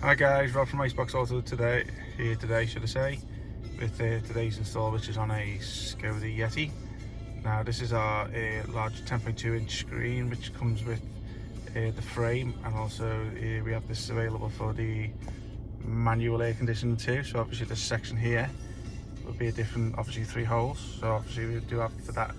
Hi guys, Rob from Icebox Auto here today, should I say, with today's install, which is on a Skoda Yeti. Now this is our large 10.2 inch screen, which comes with the frame, and also we have this available for the manual air conditioning too. So obviously this section here will be a different, obviously 3 holes, so obviously we do have for that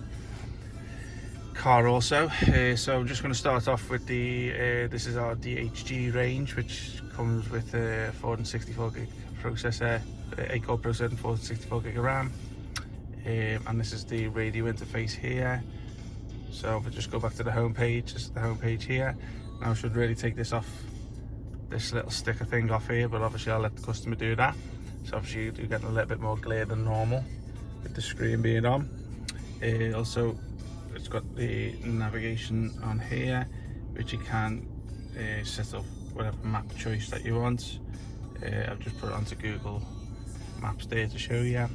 car also. So I'm just going to start off with the this is our DHG range, which comes with a 464 gig processor, 8-core processor and 464 gig of RAM, and this is the radio interface here. So if I just go back to the home page, this is the home page here. Now I should really take this off, this little sticker thing off here, but obviously I'll let the customer do that. So obviously you're getting a little bit more glare than normal with the screen being on. Also it's got the navigation on here, which you can set up whatever map choice that you want. I've just put it onto Google Maps there to show you.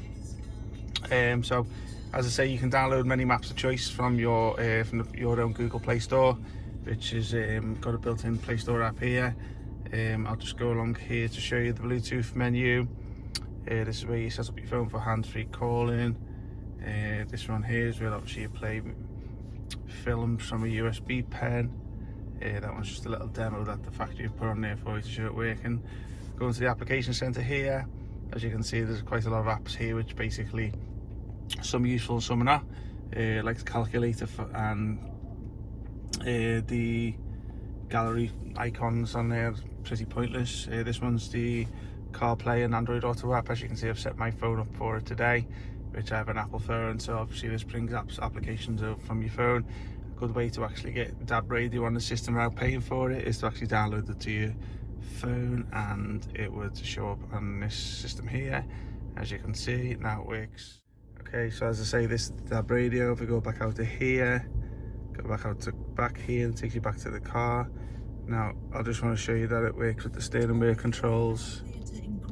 So as I say, you can download many maps of choice from your own Google Play Store, which is got a built-in Play Store app here. I'll just go along here to show you the Bluetooth menu. This is where you set up your phone for hands-free calling. This one here is where obviously you play films from a USB pen. That one's just a little demo that the factory have put on there for you to show it working. Go into the application center here. As you can see, there's quite a lot of apps here, which basically some useful, some are not. Like the calculator and the gallery icons on there, pretty pointless. This one's the CarPlay and Android Auto app. As you can see, I've set my phone up for it today, which I have an Apple phone, so obviously this brings applications up from your phone. A good way to actually get DAB radio on the system without paying for it is to actually download it to your phone, and it would show up on this system here. As you can see, now it works. Okay, so as I say, this is the DAB radio. If we go back out to here, go back out to back here, and takes you back to the car. Now I just want to show you that it works with the steering wheel controls.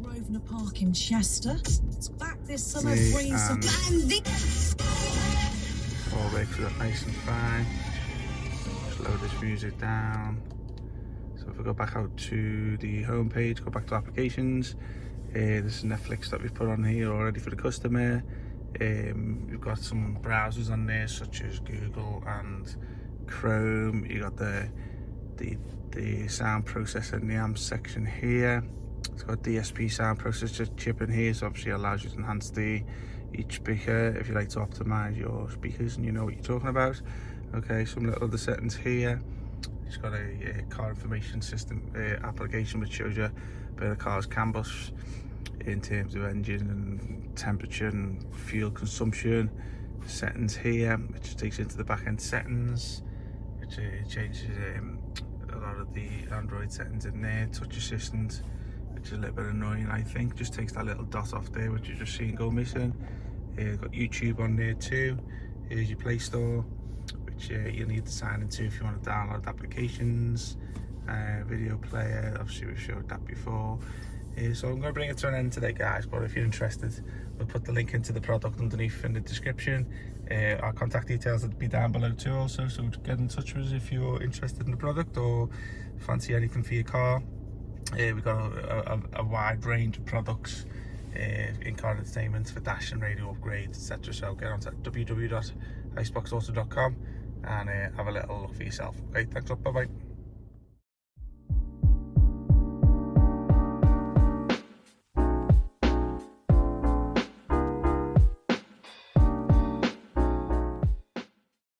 Grosvenor Park in Chester. It's back this summer. All works with it nice and fine. Slow this music down. So if we go back out to the home page, go back to applications. This is Netflix that we've put on here already for the customer. We've got some browsers on there such as Google and Chrome. You got the sound processor in the amp section here. It's got DSP sound processor chip in here, so obviously it allows you to enhance each speaker if you like to optimize your speakers and you know what you're talking about. Okay, some little other settings here. It's got a car information system application which shows you where the car's CAN bus in terms of engine and temperature and fuel consumption. Settings here, which takes you into the back end settings, which changes a lot of the Android settings in there. Touch assistant, which is a little bit annoying, I think. Just takes that little dot off there, which you just seen go missing. Got YouTube on there too. Here's your Play Store, which you need to sign into if you want to download applications. Video player, obviously we've showed that before. So I'm going to bring it to an end today, guys, but if you're interested, we'll put the link into the product underneath in the description. Our contact details will be down below too also, so get in touch with us if you're interested in the product or fancy anything for your car. We've got a wide range of products in car entertainment for dash and radio upgrades, etc. So get onto www.iceboxauto.com and have a little look for yourself. Okay, thanks, bye bye.